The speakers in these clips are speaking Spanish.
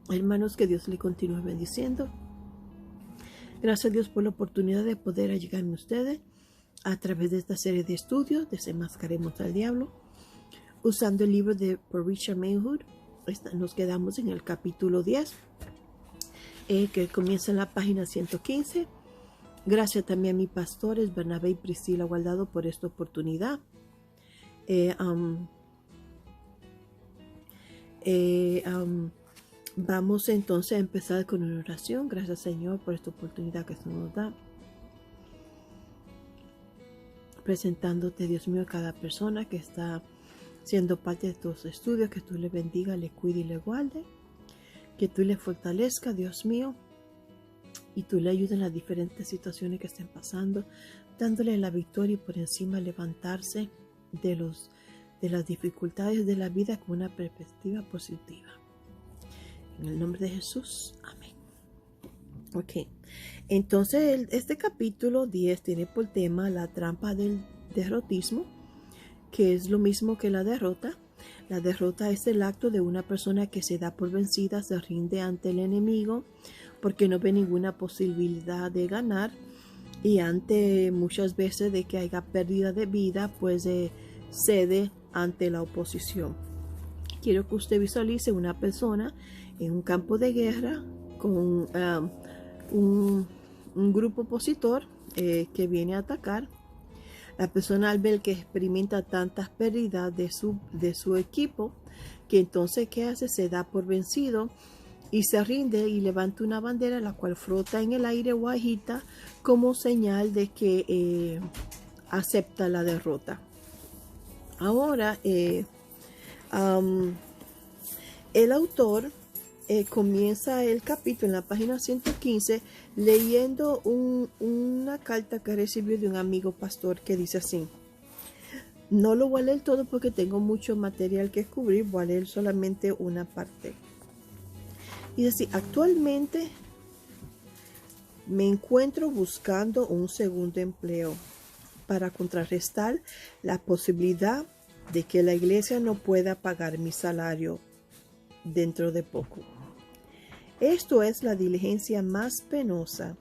Hermanos, que Dios le continúe bendiciendo. Gracias a Dios por la oportunidad de poder allegarme a ustedes a través de esta serie de estudios. Desenmascaremos al diablo. Usando el libro de Richard Mayhood, nos quedamos en el capítulo 10, que comienza en la página 115. Gracias también a mis pastores, Bernabé y Priscila Guardado, por esta oportunidad. Vamos entonces a empezar con una oración. Gracias, Señor, por esta oportunidad que se nos da. Presentándote, Dios mío, a cada persona que está siendo parte de estos estudios, que tú le bendiga, le cuide y le guarde, que tú le fortalezca, Dios mío, y tú le ayudes en las diferentes situaciones que estén pasando, dándole la victoria y por encima levantarse de las dificultades de la vida con una perspectiva positiva. En el nombre de Jesús, amén. Ok, entonces este capítulo 10 tiene por tema la trampa del derrotismo, que es lo mismo que la derrota. La derrota es el acto de una persona que se da por vencida, se rinde ante el enemigo porque no ve ninguna posibilidad de ganar, y ante muchas veces de que haya pérdida de vida, pues cede ante la oposición. Quiero que usted visualice una persona en un campo de guerra con un grupo opositor que viene a atacar. La persona, al ver que experimenta tantas pérdidas de su equipo, que entonces ¿qué hace? Se da por vencido y se rinde y levanta una bandera, la cual frota en el aire o agita como señal de que acepta la derrota. Ahora el autor comienza el capítulo en la página 115 leyendo una carta que recibió de un amigo pastor que dice así. No lo voy a leer todo porque tengo mucho material que cubrir, voy a leer solamente una parte. Y dice: actualmente me encuentro buscando un segundo empleo para contrarrestar la posibilidad de que la iglesia no pueda pagar mi salario dentro de poco. Esto es la diligencia más penosa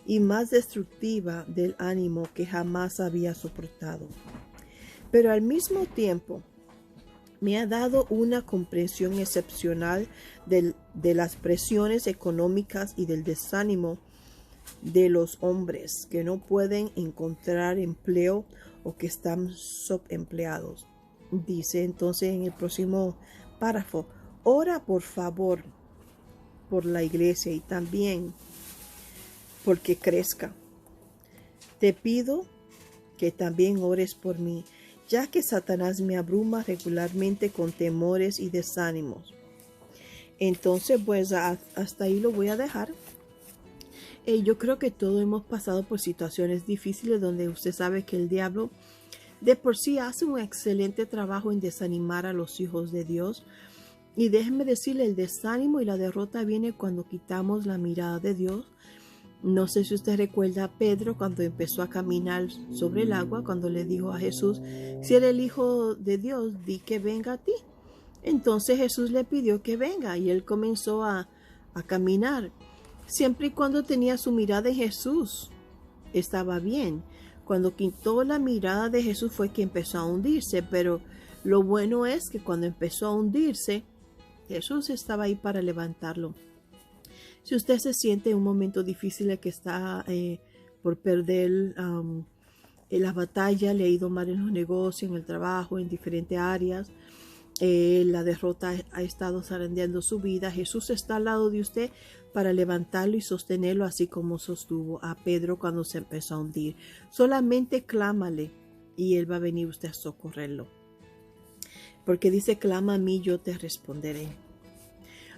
y más destructiva del ánimo que jamás había soportado. Pero al mismo tiempo me ha dado una comprensión excepcional de las presiones económicas y del desánimo de los hombres que no pueden encontrar empleo o que están subempleados. Dice entonces en el próximo párrafo: ora por favor por la iglesia y también porque crezca. Te pido que también ores por mí, ya que Satanás me abruma regularmente con temores y desánimos. Entonces, pues hasta ahí lo voy a dejar. Yo creo que todos hemos pasado por situaciones difíciles donde usted sabe que el diablo de por sí hace un excelente trabajo en desanimar a los hijos de Dios. Y déjenme decirle, el desánimo y la derrota viene cuando quitamos la mirada de Dios. No sé si usted recuerda a Pedro cuando empezó a caminar sobre el agua, cuando le dijo a Jesús: si eres el Hijo de Dios, di que venga a ti. Entonces Jesús le pidió que venga y él comenzó a caminar. Siempre y cuando tenía su mirada en Jesús, estaba bien. Cuando quitó la mirada de Jesús fue que empezó a hundirse, pero lo bueno es que cuando empezó a hundirse, Jesús estaba ahí para levantarlo. Si usted se siente en un momento difícil que está por perder la batalla, le ha ido mal en los negocios, en el trabajo, en diferentes áreas, la derrota ha estado zarandeando su vida, Jesús está al lado de usted para levantarlo y sostenerlo, así como sostuvo a Pedro cuando se empezó a hundir. Solamente clámale y él va a venir usted a socorrerlo. Porque dice: clama a mí, yo te responderé.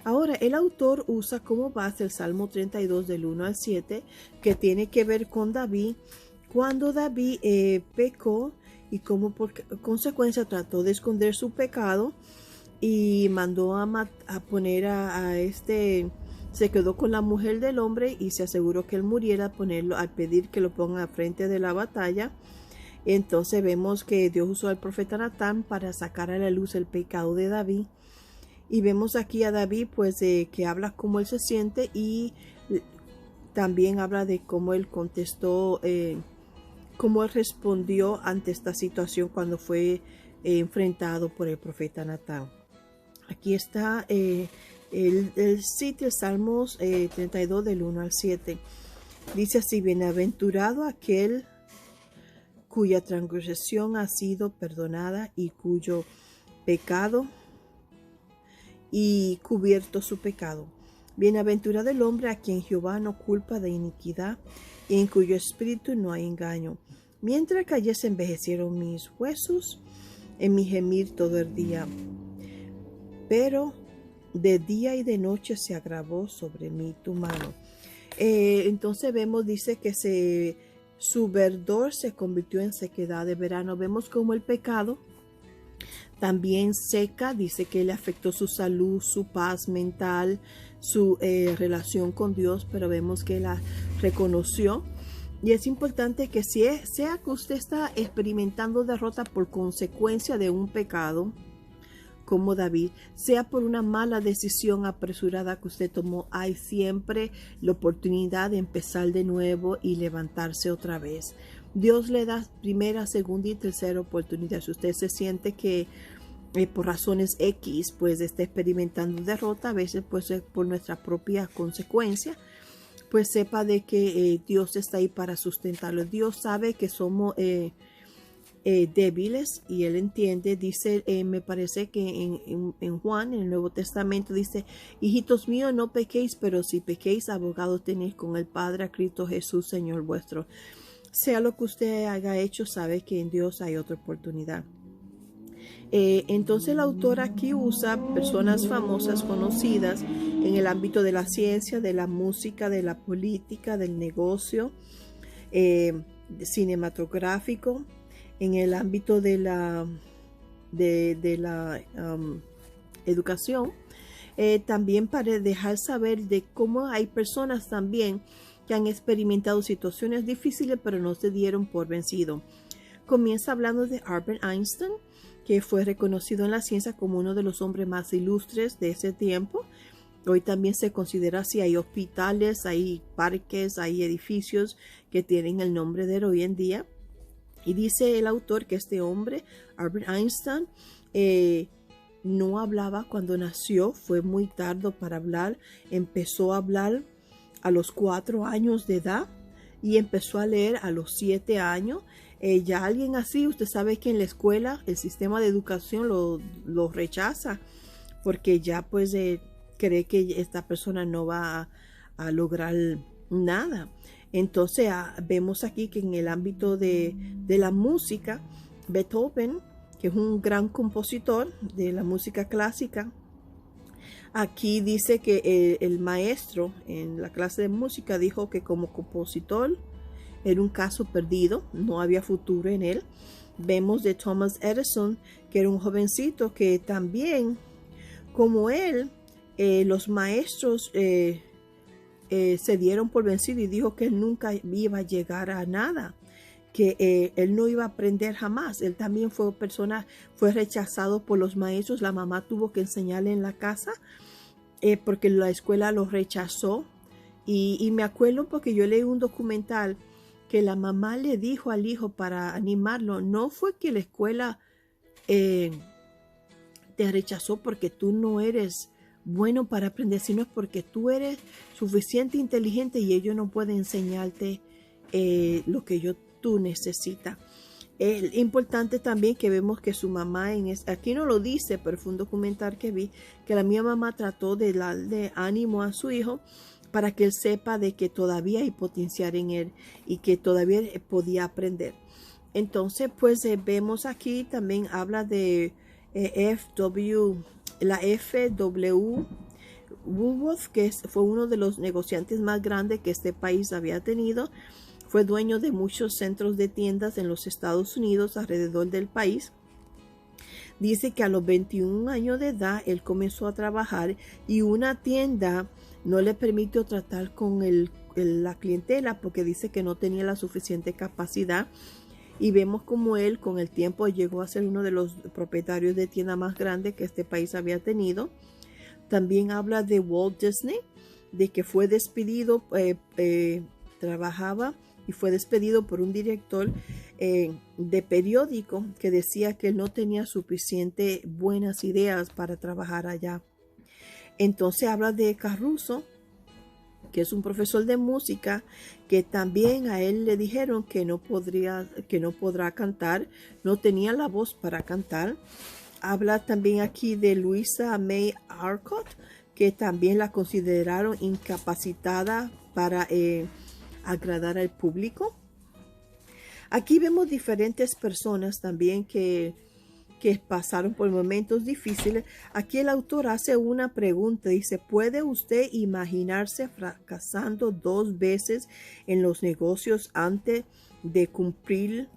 Ahora, el autor usa como base el Salmo 32 del 1 al 7, que tiene que ver con David, cuando David pecó y como por consecuencia trató de esconder su pecado y mandó a poner se quedó con la mujer del hombre y se aseguró que él muriera, al pedir que lo pongan al frente de la batalla. Entonces vemos que Dios usó al profeta Natán para sacar a la luz el pecado de David. Y vemos aquí a David, pues, que habla cómo él se siente y también habla de cómo él contestó, cómo él respondió ante esta situación cuando fue enfrentado por el profeta Natán. Aquí está el sitio, Salmos 32 del 1 al 7. Dice así: bienaventurado aquel cuya transgresión ha sido perdonada y cuyo pecado y cubierto su pecado. Bienaventurado el hombre a quien Jehová no culpa de iniquidad y en cuyo espíritu no hay engaño. Mientras que ayer se envejecieron mis huesos en mi gemir todo el día, pero de día y de noche se agravó sobre mí tu mano. Entonces vemos, dice que su verdor se convirtió en sequedad de verano. Vemos como el pecado también seca, dice que le afectó su salud, su paz mental, su relación con Dios, pero vemos que la reconoció. Y es importante que sea que usted está experimentando derrota por consecuencia de un pecado, como David, sea por una mala decisión apresurada que usted tomó, hay siempre la oportunidad de empezar de nuevo y levantarse otra vez. Dios le da primera, segunda y tercera oportunidad. Si usted se siente que por razones X, pues está experimentando derrota, a veces pues por nuestra propia consecuencia, pues sepa de que Dios está ahí para sustentarlo. Dios sabe que somos débiles y Él entiende. Dice, me parece que en Juan, en el Nuevo Testamento, dice: hijitos míos, no pequéis, pero si pequéis, abogado tenéis con el Padre, a Cristo Jesús, Señor vuestro. Sea lo que usted haya hecho, sabe que en Dios hay otra oportunidad. Entonces el autor aquí usa personas famosas, conocidas en el ámbito de la ciencia, de la música, de la política, del negocio, cinematográfico, en el ámbito de la educación, también para dejar saber de cómo hay personas también que han experimentado situaciones difíciles pero no se dieron por vencido. Comienza hablando de Albert Einstein, que fue reconocido en la ciencia como uno de los hombres más ilustres de ese tiempo. Hoy también se considera así. Hay hospitales, hay parques, hay edificios que tienen el nombre de él hoy en día. Y dice el autor que este hombre, Albert Einstein, no hablaba cuando nació, fue muy tarde para hablar. Empezó a hablar a los 4 años de edad y empezó a leer a los 7 años. Ya alguien así, usted sabe que en la escuela el sistema de educación lo rechaza porque ya pues cree que esta persona no va a lograr nada. Entonces vemos aquí que en el ámbito de la música, Beethoven, que es un gran compositor de la música clásica, aquí dice que el maestro en la clase de música dijo que como compositor era un caso perdido, no había futuro en él. Vemos de Thomas Edison, que era un jovencito que también, como él, los maestros se dieron por vencido y dijo que él nunca iba a llegar a nada, que él no iba a aprender jamás. Él también fue rechazado por los maestros. La mamá tuvo que enseñarle en la casa porque la escuela lo rechazó. Y me acuerdo porque yo leí un documental que la mamá le dijo al hijo para animarlo: no fue que la escuela te rechazó porque tú no eres bueno para aprender, sino es porque tú eres suficiente inteligente y ellos no pueden enseñarte lo que tú necesitas. Importante también que vemos que su mamá, aquí no lo dice, pero fue un documental que vi, que la mía mamá trató de darle ánimo a su hijo para que él sepa de que todavía hay potencial en él y que todavía podía aprender. Entonces, pues vemos aquí también habla de la F.W. Woolworth, que fue uno de los negociantes más grandes que este país había tenido. Fue dueño de muchos centros de tiendas en los Estados Unidos alrededor del país. Dice que a los 21 años de edad él comenzó a trabajar y una tienda no le permitió tratar con la clientela porque dice que no tenía la suficiente capacidad. Y vemos como él con el tiempo llegó a ser uno de los propietarios de tienda más grandes que este país había tenido. También habla de Walt Disney, de que fue despedido, trabajaba y fue despedido por un director de periódico que decía que él no tenía suficiente buenas ideas para trabajar allá. Entonces habla de Caruso, que es un profesor de música, que también a él le dijeron que no podrá cantar, no tenía la voz para cantar. Habla también aquí de Louisa May Alcott, que también la consideraron incapacitada para agradar al público. Aquí vemos diferentes personas también que pasaron por momentos difíciles. Aquí el autor hace una pregunta, dice: ¿puede usted imaginarse fracasando 2 veces en los negocios antes de cumplir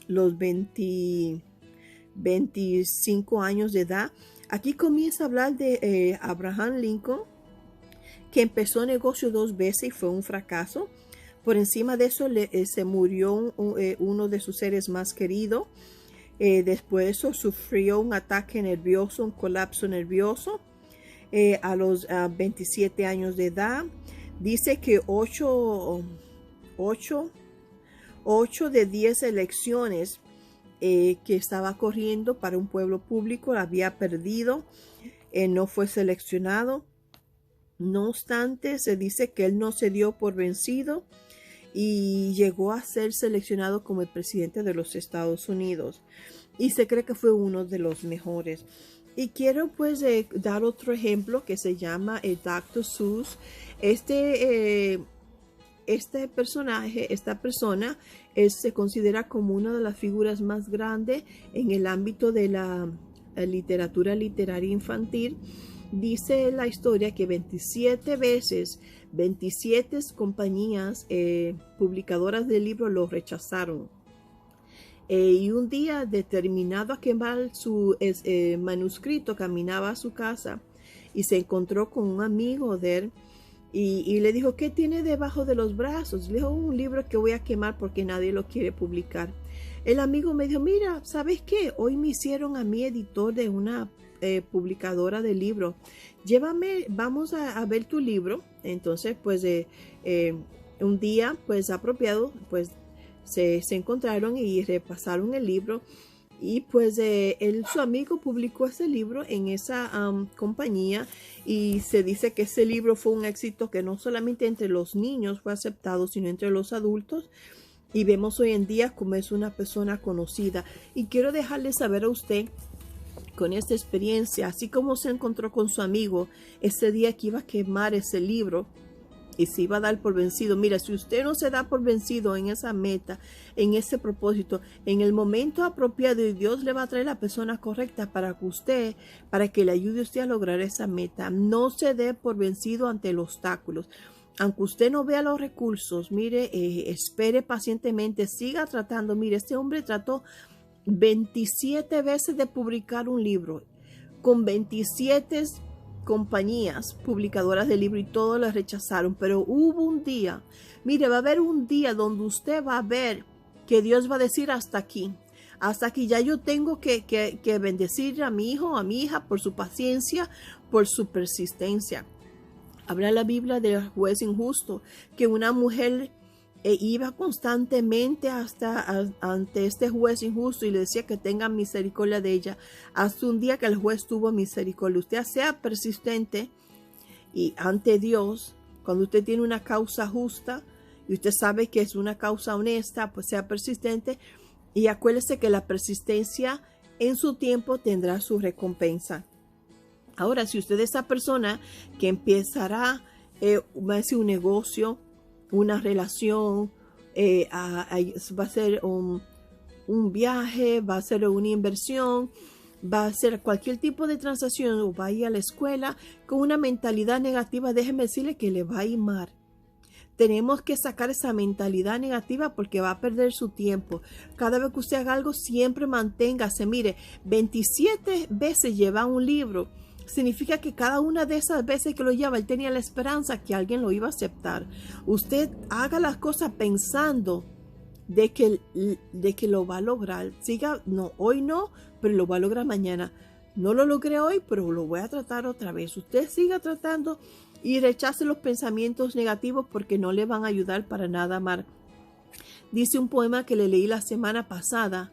los 25 años de edad? Aquí comienza a hablar de Abraham Lincoln, que empezó negocio 2 veces y fue un fracaso. Por encima de eso se murió uno de sus seres más queridos. Después de eso sufrió un ataque nervioso, un colapso nervioso a los 27 años de edad. Dice que 8 de 10 elecciones que estaba corriendo para un pueblo público la había perdido. No fue seleccionado. No obstante, se dice que él no se dio por vencido y llegó a ser seleccionado como el presidente de los Estados Unidos, y se cree que fue uno de los mejores. Y quiero pues dar otro ejemplo que se llama Dr. Seuss. Esta persona se considera como una de las figuras más grandes en el ámbito de la literatura literaria infantil. Dice la historia que 27 veces 27 compañías publicadoras de libros lo rechazaron. Y un día, determinado a quemar su manuscrito, caminaba a su casa y se encontró con un amigo de él y le dijo: ¿qué tiene debajo de los brazos? Le dijo: un libro que voy a quemar porque nadie lo quiere publicar. El amigo me dijo: mira, ¿sabes qué? Hoy me hicieron a mí editor de una publicadora de libros. Llévame, vamos a ver tu libro. Entonces, pues, un día, pues, apropiado, pues, se encontraron y repasaron el libro. Y pues su amigo publicó ese libro en esa compañía, y se dice que ese libro fue un éxito que no solamente entre los niños fue aceptado, sino entre los adultos. Y vemos hoy en día como es una persona conocida. Y quiero dejarle saber a usted, con esta experiencia, así como se encontró con su amigo ese día que iba a quemar ese libro y se iba a dar por vencido. Mira, si usted no se da por vencido en esa meta, en ese propósito, en el momento apropiado, y Dios le va a traer la persona correcta para que le ayude a usted a lograr esa meta. No se dé por vencido ante los obstáculos. Aunque usted no vea los recursos, mire, espere pacientemente, siga tratando. Mire, este hombre trató 27 veces de publicar un libro con 27 compañías publicadoras de libro y todos las rechazaron. Pero hubo un día, mire, va a haber un día donde usted va a ver que Dios va a decir: hasta aquí, ya yo tengo que bendecir a mi hijo, a mi hija, por su paciencia, por su persistencia. Habla la Biblia del juez injusto, que una mujer iba constantemente ante este juez injusto y le decía que tenga misericordia de ella, hasta un día que el juez tuvo misericordia. Usted sea persistente y ante Dios, cuando usted tiene una causa justa y usted sabe que es una causa honesta, pues sea persistente, y acuérdese que la persistencia en su tiempo tendrá su recompensa. Ahora, si usted es esa persona que empezará va a ser un negocio, una relación, va a ser un viaje, va a ser una inversión, va a ser cualquier tipo de transacción, o va a ir a la escuela con una mentalidad negativa, déjeme decirle que le va a ir mal. Tenemos que sacar esa mentalidad negativa porque va a perder su tiempo. Cada vez que usted haga algo, siempre manténgase. Mire, 27 veces lleva un libro. Significa que cada una de esas veces que lo lleva, él tenía la esperanza que alguien lo iba a aceptar. Usted haga las cosas pensando de que lo va a lograr. Siga, no, hoy no, pero lo va a lograr mañana. no lo logré hoy, pero lo voy a tratar otra vez. Usted siga tratando y rechace los pensamientos negativos porque no le van a ayudar para nada amar. Dice un poema que le leí la semana pasada,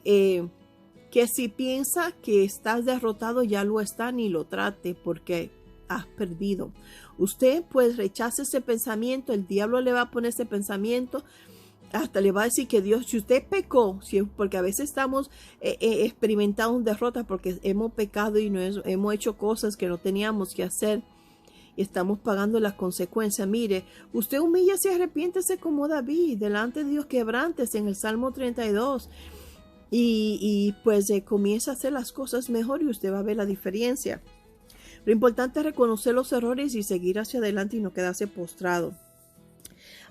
que si piensa que estás derrotado, ya lo está, ni lo trate porque has perdido. Usted pues rechace ese pensamiento, el diablo le va a poner ese pensamiento, hasta le va a decir que Dios, si usted pecó, porque a veces estamos experimentando derrotas porque hemos pecado y hemos hecho cosas que no teníamos que hacer y estamos pagando las consecuencias. Mire, usted humíllese y arrepiéntese como David, delante de Dios quebrántese en el Salmo 32 y pues comienza a hacer las cosas mejor y usted va a ver la diferencia. Lo importante es reconocer los errores y seguir hacia adelante y no quedarse postrado.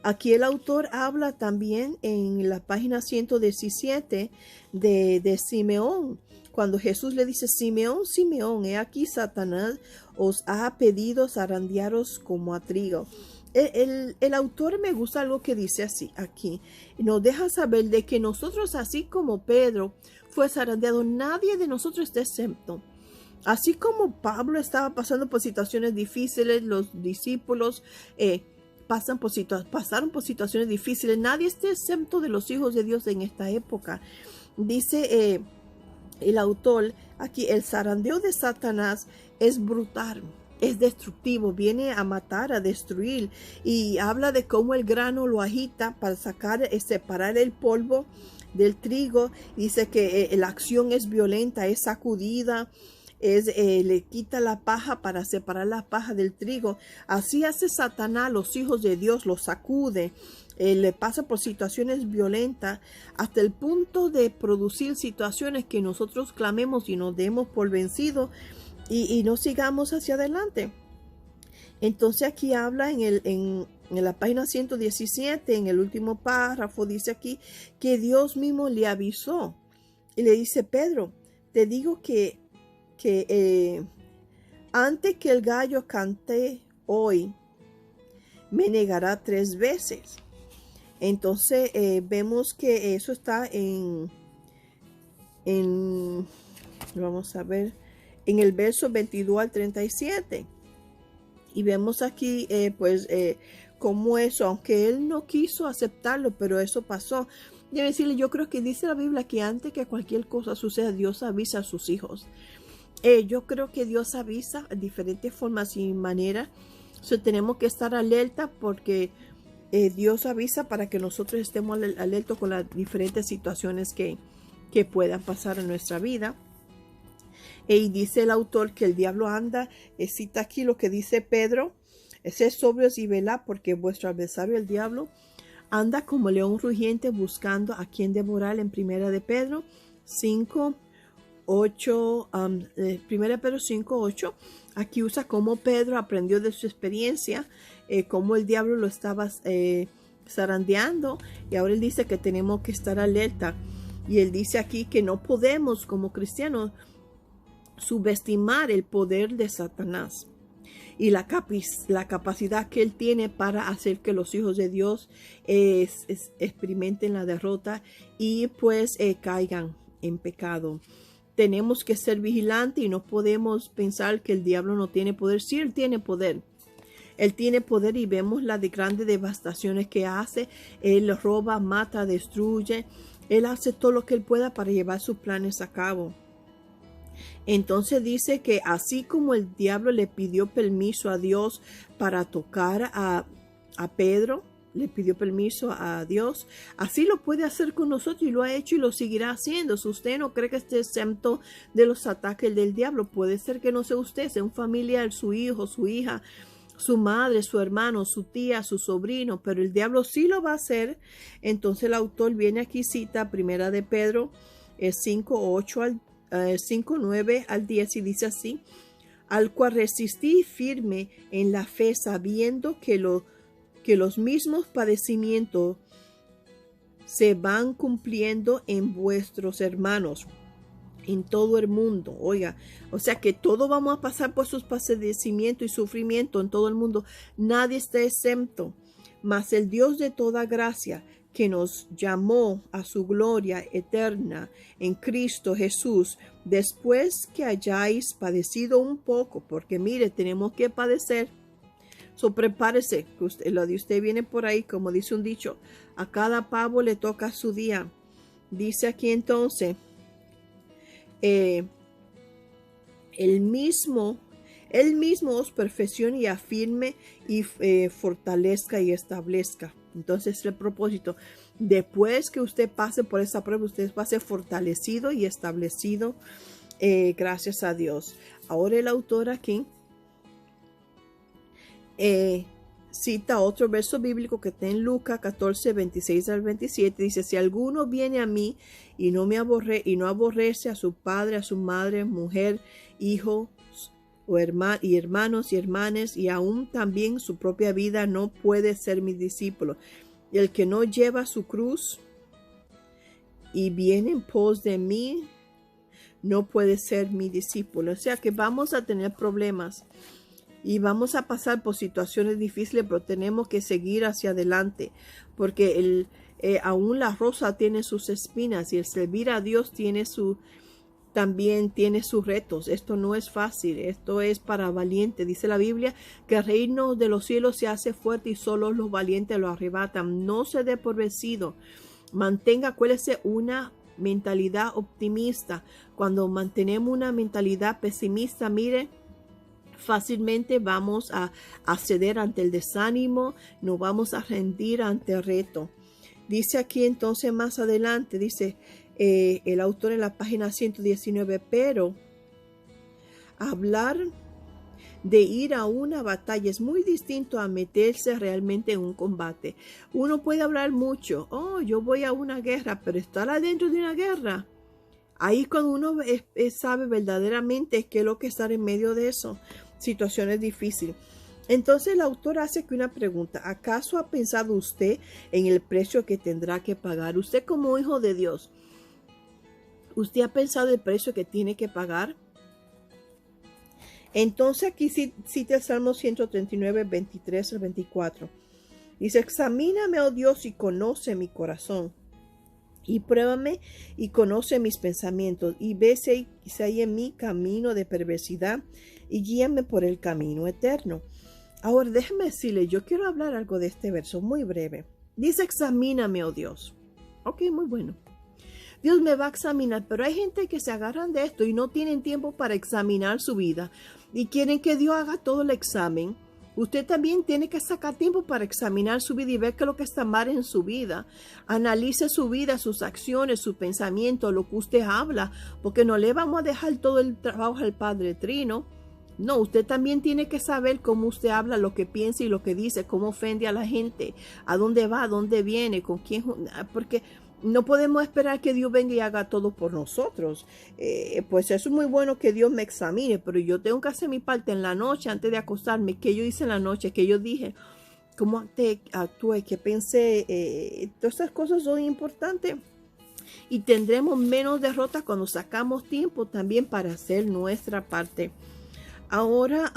Aquí el autor habla también en la página 117 de Simeón, cuando Jesús le dice: Simeón, Simeón, he aquí Satanás os ha pedido zarandearos como a trigo. El autor me gusta algo que dice así aquí. Nos deja saber de que nosotros, así como Pedro fue zarandeado, nadie de nosotros está exento. Así como Pablo estaba pasando por situaciones difíciles, los discípulos pasaron por situaciones difíciles. Nadie está exento de los hijos de Dios en esta época. Dice el autor aquí: el zarandeo de Satanás es brutal, es destructivo, viene a matar, a destruir, y habla de cómo el grano lo agita para separar el polvo del trigo. Dice que la acción es violenta, es sacudida, le quita la paja para separar la paja del trigo. Así hace Satanás, los hijos de Dios, los sacude, le pasa por situaciones violentas hasta el punto de producir situaciones que nosotros clamemos y nos demos por vencidos y no sigamos hacia adelante. Entonces aquí habla en la página 117, en el último párrafo, dice aquí que Dios mismo le avisó y le dice: Pedro, te digo que antes que el gallo cante hoy, me negará 3 veces. Entonces vemos que eso está vamos a ver, en el verso 22 al 37. Y vemos aquí cómo eso, aunque él no quiso aceptarlo, pero eso pasó. Debe decirle, yo creo que dice la Biblia que antes que cualquier cosa suceda, Dios avisa a sus hijos. Yo creo que Dios avisa de diferentes formas y maneras. Tenemos que estar alerta porque Dios avisa para que nosotros estemos alertos con las diferentes situaciones que puedan pasar en nuestra vida. Y dice el autor que el diablo anda, cita aquí lo que dice Pedro: sed sobrios y velad, porque vuestro adversario el diablo anda como león rugiente buscando a quien devorar. En primera de Pedro 5, 8, 1 Pedro 5, 8, aquí usa cómo Pedro aprendió de su experiencia, cómo el diablo lo estaba zarandeando, y ahora él dice que tenemos que estar alerta. Y él dice aquí que no podemos como cristianos subestimar el poder de Satanás y la capacidad que él tiene para hacer que los hijos de Dios experimenten la derrota y pues caigan en pecado. Tenemos que ser vigilantes y no podemos pensar que el diablo no tiene poder. Sí, él tiene poder. Él tiene poder y vemos las grandes devastaciones que hace. Él roba, mata, destruye. Él hace todo lo que él pueda para llevar sus planes a cabo. Entonces dice que así como el diablo le pidió permiso a Dios para tocar a Pedro, le pidió permiso a Dios, así lo puede hacer con nosotros y lo ha hecho y lo seguirá haciendo. Si usted no cree que esté exento de los ataques del diablo, puede ser que no sea usted, sea un familiar, su hijo, su hija, su madre, su hermano, su tía, su sobrino, pero el diablo sí lo va a hacer. Entonces el autor viene aquí, cita primera de Pedro 5, 9 al 10 y dice así: al cual resistí firme en la fe, sabiendo que los mismos padecimientos se van cumpliendo en vuestros hermanos en todo el mundo. Oiga, o sea que todos vamos a pasar por sus padecimientos y sufrimiento en todo el mundo. Nadie está exento. Mas el Dios de toda gracia, que nos llamó a su gloria eterna en Cristo Jesús, después que hayáis padecido un poco, porque mire, tenemos que padecer. So, prepárese, que lo de usted viene por ahí, como dice un dicho, a cada pavo le toca su día. Dice aquí entonces, Él mismo os perfeccione y afirme y fortalezca y establezca. Entonces el propósito, después que usted pase por esa prueba, usted va a ser fortalecido y establecido, gracias a Dios. Ahora el autor aquí cita otro verso bíblico que está en Lucas 14, 26 al 27. Dice, si alguno viene a mí y no aborrece a su padre, a su madre, mujer, hijos y hermanos y hermanas, y aún también su propia vida, no puede ser mi discípulo. Y el que no lleva su cruz y viene en pos de mí, no puede ser mi discípulo. O sea que vamos a tener problemas y vamos a pasar por situaciones difíciles, pero tenemos que seguir hacia adelante, porque aún la rosa tiene sus espinas y el servir a Dios también tiene sus retos. Esto no es fácil, esto es para valientes. Dice la Biblia que el reino de los cielos se hace fuerte y solo los valientes lo arrebatan. No se dé por vencido. Mantenga, acuérdese, una mentalidad optimista. Cuando mantenemos una mentalidad pesimista, mire, fácilmente vamos a ceder ante el desánimo, nos vamos a rendir ante el reto. Dice aquí entonces más adelante, dice el autor en la página 119, pero hablar de ir a una batalla es muy distinto a meterse realmente en un combate. Uno puede hablar mucho, yo voy a una guerra, pero estar adentro de una guerra, ahí cuando uno sabe verdaderamente qué es lo que estar en medio de eso, situaciones difíciles. Entonces el autor hace aquí una pregunta, ¿acaso ha pensado usted en el precio que tendrá que pagar? Usted como hijo de Dios, ¿usted ha pensado el precio que tiene que pagar? Entonces aquí cita el Salmo 139, 23 al 24. Dice, examíname, oh Dios, y conoce mi corazón. Y pruébame y conoce mis pensamientos. Y ve si hay en mí camino de perversidad. Y guíame por el camino eterno. Ahora déjeme decirle, yo quiero hablar algo de este verso muy breve. Dice, examíname, oh Dios. Ok, muy bueno. Dios me va a examinar, pero hay gente que se agarran de esto y no tienen tiempo para examinar su vida y quieren que Dios haga todo el examen. Usted también tiene que sacar tiempo para examinar su vida y ver qué es lo que está mal en su vida. Analice su vida, sus acciones, su pensamiento, lo que usted habla, porque no le vamos a dejar todo el trabajo al Padre Trino. No, usted también tiene que saber cómo usted habla, lo que piensa y lo que dice, cómo ofende a la gente, a dónde va, a dónde viene, con quién, porque no podemos esperar que Dios venga y haga todo por nosotros. Pues eso es muy bueno que Dios me examine, pero yo tengo que hacer mi parte en la noche antes de acostarme. ¿Qué yo hice en la noche? ¿Qué yo dije? ¿Cómo actué? ¿Qué pensé? Todas esas cosas son importantes. Y tendremos menos derrotas cuando sacamos tiempo también para hacer nuestra parte. Ahora,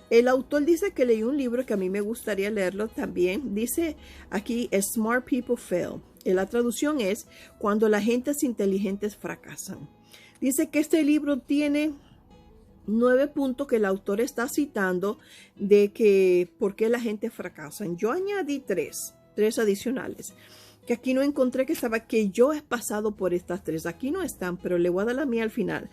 el autor dice que leyó un libro que a mí me gustaría leerlo también. Dice aquí, Smart People Fail. La traducción es cuando las gentes inteligentes fracasan. Dice que este libro tiene 9 puntos que el autor está citando de que por qué la gente fracasa. Yo añadí 3 adicionales, que aquí no encontré que yo he pasado por estas 3. Aquí no están, pero le voy a dar la mía al final.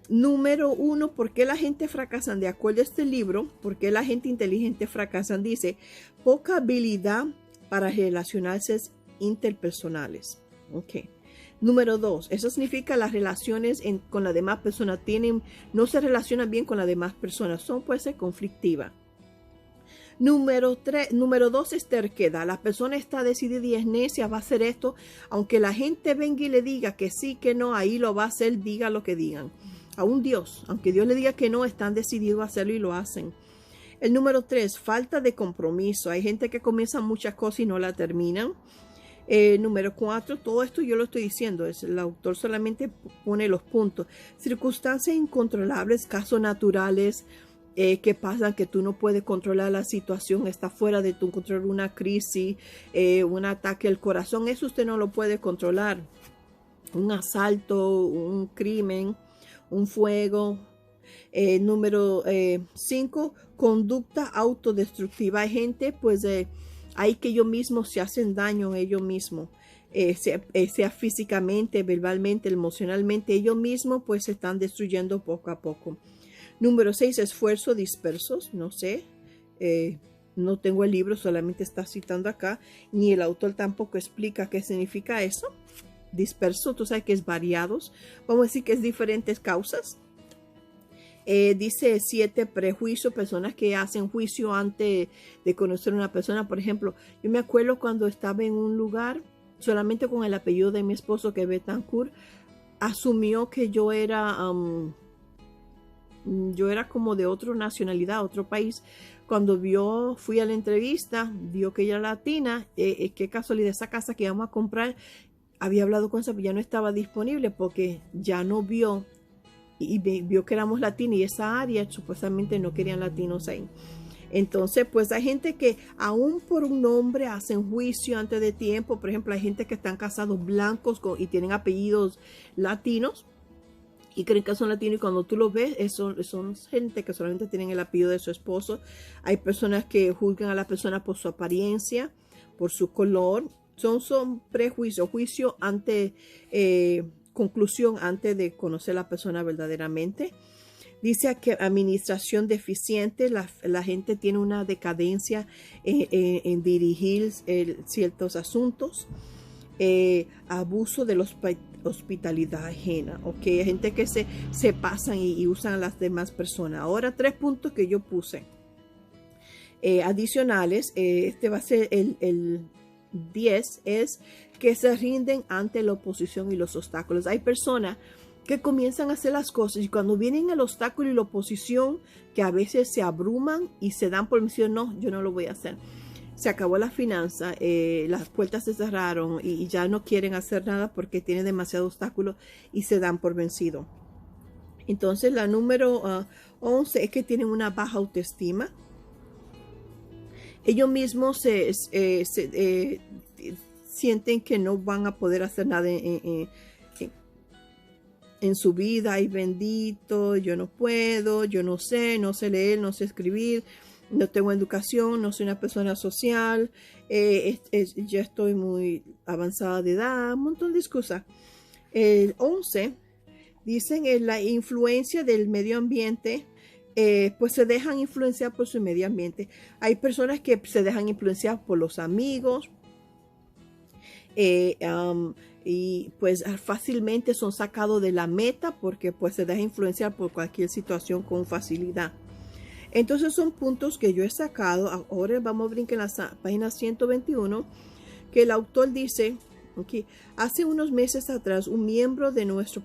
Número 1, ¿por qué la gente fracasa? De acuerdo a este libro, ¿por qué la gente inteligente fracasan? Dice, poca habilidad para relacionarse interpersonales. Ok. Número 2, eso significa las relaciones con las demás personas no se relacionan bien con las demás personas, puede ser conflictiva. Número 2 es terquedad. La persona está decidida y es necia, va a hacer esto, aunque la gente venga y le diga que sí, que no, ahí lo va a hacer, diga lo que digan. Aún Dios, aunque Dios le diga que no, están decididos a hacerlo y lo hacen. El número 3, falta de compromiso. Hay gente que comienza muchas cosas y no la terminan. Número 4, todo esto yo lo estoy diciendo, el autor solamente pone los puntos. Circunstancias incontrolables, casos naturales, que pasan, que tú no puedes controlar la situación, está fuera de tu control, una crisis, un ataque al corazón, eso usted no lo puede controlar. Un asalto, un crimen, un fuego. Número 5, conducta autodestructiva. Hay gente, pues, hay que ellos mismos se hacen daño a ellos mismos. Sea físicamente, verbalmente, emocionalmente, ellos mismos pues se están destruyendo poco a poco. Número 6, esfuerzos dispersos, no sé, no tengo el libro, solamente está citando acá, ni el autor tampoco explica qué significa eso. Disperso, tú sabes que es variados, vamos a decir que es diferentes causas. Dice 7, prejuicio, personas que hacen juicio antes de conocer a una persona. Por ejemplo, yo me acuerdo cuando estaba en un lugar, solamente con el apellido de mi esposo, que es Betancourt, asumió que yo era como de otra nacionalidad, otro país. Cuando fui a la entrevista, vio que ella era latina. Qué casualidad, esa casa que íbamos a comprar, había hablado con esa, pero ya no estaba disponible porque ya no vio. Y vio que éramos latinos y esa área supuestamente no querían latinos ahí. Entonces, pues hay gente que aún por un nombre hacen juicio antes de tiempo. Por ejemplo, hay gente que están casados blancos y tienen apellidos latinos y creen que son latinos, y cuando tú los ves, son gente que solamente tienen el apellido de su esposo. Hay personas que juzgan a la persona por su apariencia, por su color. Son prejuicios, juicio ante conclusión antes de conocer a la persona verdaderamente. Dice que administración deficiente, la gente tiene una decadencia en dirigir ciertos asuntos. Abuso de la hospitalidad ajena, ok, hay gente que se pasan y usan a las demás personas. Ahora 3 puntos que yo puse adicionales, este va a ser el 10, es que se rinden ante la oposición y los obstáculos. Hay personas que comienzan a hacer las cosas y cuando vienen el obstáculo y la oposición, que a veces se abruman y se dan por vencido, no, yo no lo voy a hacer. Se acabó la finanza, las puertas se cerraron y ya no quieren hacer nada porque tienen demasiado obstáculo y se dan por vencido. Entonces la número 11 es que tienen una baja autoestima. Ellos mismos sienten que no van a poder hacer nada en su vida. Ay, bendito, yo no puedo, yo no sé leer, no sé escribir, no tengo educación, no soy una persona social, ya estoy muy avanzada de edad, un montón de excusas. El 11, dicen la influencia del medio ambiente. Pues se dejan influenciar por su medio ambiente. Hay personas que se dejan influenciar por los amigos y pues fácilmente son sacados de la meta porque pues se dejan influenciar por cualquier situación con facilidad. Entonces son puntos que yo he sacado. Ahora vamos a brincar en la página 121, que el autor dice, okay, hace unos meses atrás un miembro de nuestro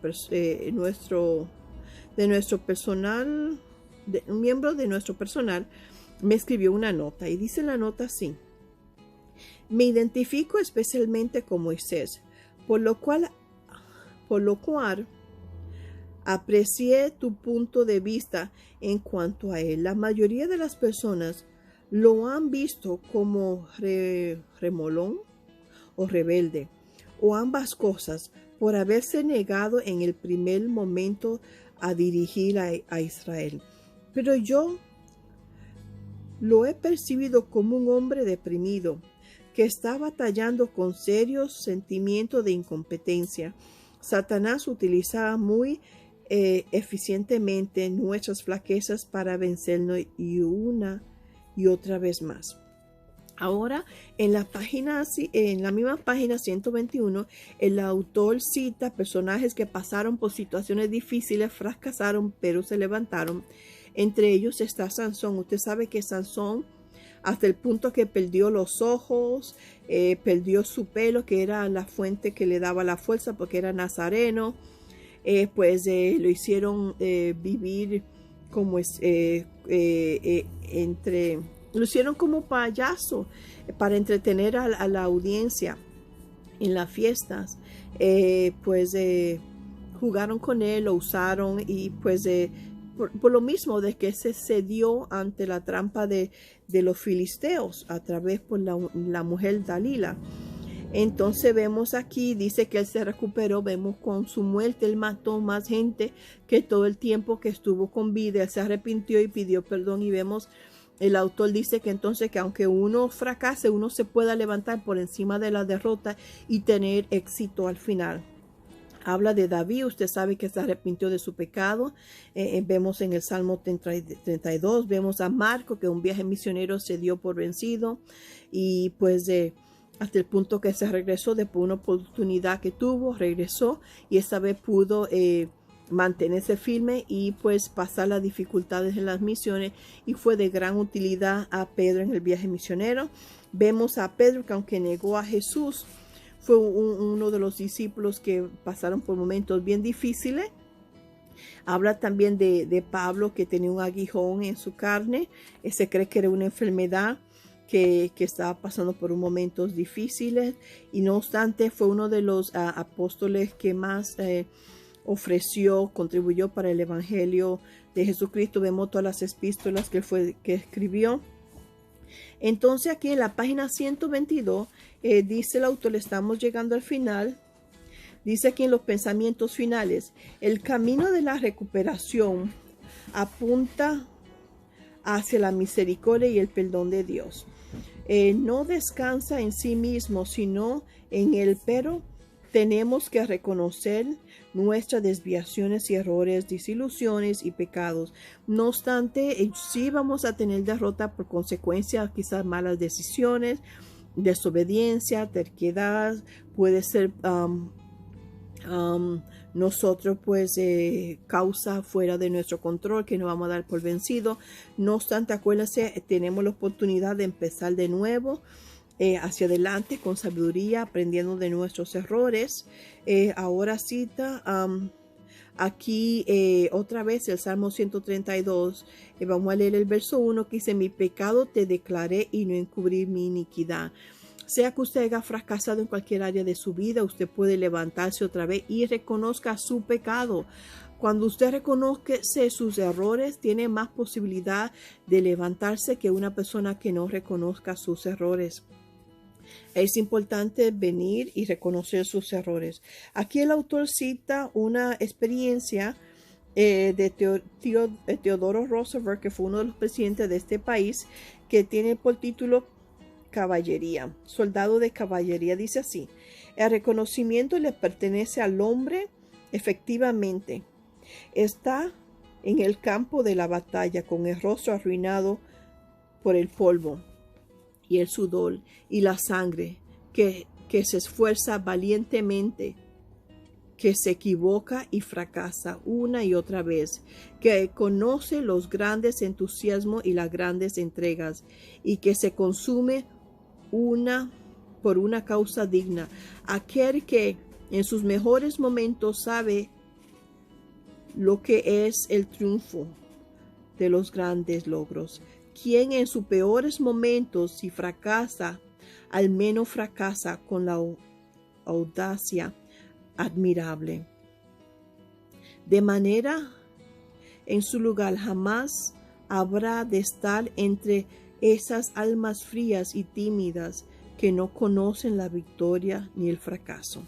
personal me escribió una nota y dice la nota así: me identifico especialmente con Moisés, por lo cual aprecié tu punto de vista en cuanto a él. La mayoría de las personas lo han visto como remolón o rebelde, o ambas cosas, por haberse negado en el primer momento a dirigir a Israel. Pero yo lo he percibido como un hombre deprimido que está batallando con serios sentimientos de incompetencia. Satanás utilizaba muy eficientemente nuestras flaquezas para vencernos y una y otra vez más. Ahora, en la misma página 121, el autor cita personajes que pasaron por situaciones difíciles, fracasaron, pero se levantaron. Entre ellos está Sansón. Usted sabe que Sansón, hasta el punto que perdió los ojos, perdió su pelo, que era la fuente que le daba la fuerza porque era nazareno, lo hicieron vivir como lo hicieron como payaso para entretener a la audiencia en las fiestas. Jugaron con él, lo usaron y por lo mismo de que se cedió ante la trampa de los filisteos a través por la mujer Dalila. Entonces vemos aquí, dice que él se recuperó, vemos con su muerte, él mató más gente que todo el tiempo que estuvo con vida, él se arrepintió y pidió perdón, y vemos, el autor dice que entonces que aunque uno fracase, uno se pueda levantar por encima de la derrota y tener éxito al final. Habla de David, usted sabe que se arrepintió de su pecado. Vemos en el Salmo 32, vemos a Marco, que un viaje misionero se dio por vencido, y pues hasta el punto que se regresó después de una oportunidad que tuvo, regresó, y esta vez pudo mantenerse firme y pues pasar las dificultades en las misiones, y fue de gran utilidad a Pedro en el viaje misionero. Vemos a Pedro que aunque negó a Jesús, fue uno de los discípulos que pasaron por momentos bien difíciles. Habla también de Pablo, que tenía un aguijón en su carne. Se cree que era una enfermedad que estaba pasando por momentos difíciles. Y no obstante, fue uno de los apóstoles que más contribuyó para el evangelio de Jesucristo. Vemos todas las epístolas que escribió. Entonces aquí en la página 122 dice el autor, estamos llegando al final, dice aquí en los pensamientos finales: el camino de la recuperación apunta hacia la misericordia y el perdón de Dios. No descansa en sí mismo, sino en él, pero tenemos que reconocer nuestras desviaciones y errores, desilusiones y pecados. No obstante, sí vamos a tener derrota por consecuencia, quizás malas decisiones, desobediencia, terquedad. Puede ser nosotros pues causa fuera de nuestro control que no vamos a dar por vencido. No obstante, acuérdense, tenemos la oportunidad de empezar de nuevo, hacia adelante con sabiduría, aprendiendo de nuestros errores. Ahora cita aquí otra vez el Salmo 132. Vamos a leer el verso 1 que dice: mi pecado te declaré y no encubrí mi iniquidad. Sea que usted haya fracasado en cualquier área de su vida, usted puede levantarse otra vez y reconozca su pecado. Cuando usted reconoce sus errores, tiene más posibilidad de levantarse que una persona que no reconozca sus errores. Es importante venir y reconocer sus errores. Aquí el autor cita una experiencia de Theodore Roosevelt, que fue uno de los presidentes de este país, que tiene por título Caballería, soldado de caballería. Dice así: el reconocimiento le pertenece al hombre, efectivamente. Está en el campo de la batalla con el rostro arruinado por el polvo y el sudor y la sangre, que se esfuerza valientemente, que se equivoca y fracasa una y otra vez, que conoce los grandes entusiasmos y las grandes entregas, y que se consume por una causa digna. Aquel que en sus mejores momentos sabe lo que es el triunfo de los grandes logros. Quien en sus peores momentos, si fracasa, al menos fracasa con la audacia admirable. De manera, en su lugar jamás habrá de estar entre esas almas frías y tímidas que no conocen la victoria ni el fracaso.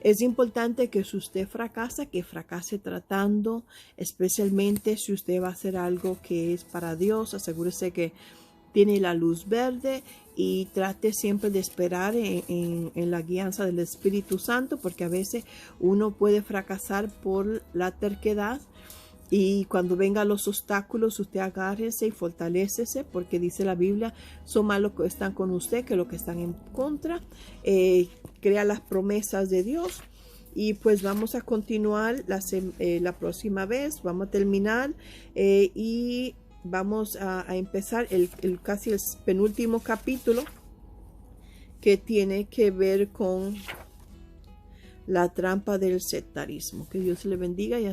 Es importante que si usted fracasa, que fracase tratando, especialmente si usted va a hacer algo que es para Dios. Asegúrese que tiene la luz verde y trate siempre de esperar en la guianza del Espíritu Santo, porque a veces uno puede fracasar por la terquedad. Y cuando vengan los obstáculos, usted agárrese y fortalécese, porque dice la Biblia, son más los que están con usted que los que están en contra. Crea las promesas de Dios. Y pues vamos a continuar la próxima vez. Vamos a terminar y vamos a empezar casi el penúltimo capítulo, que tiene que ver con la trampa del sectarismo. Que Dios le bendiga y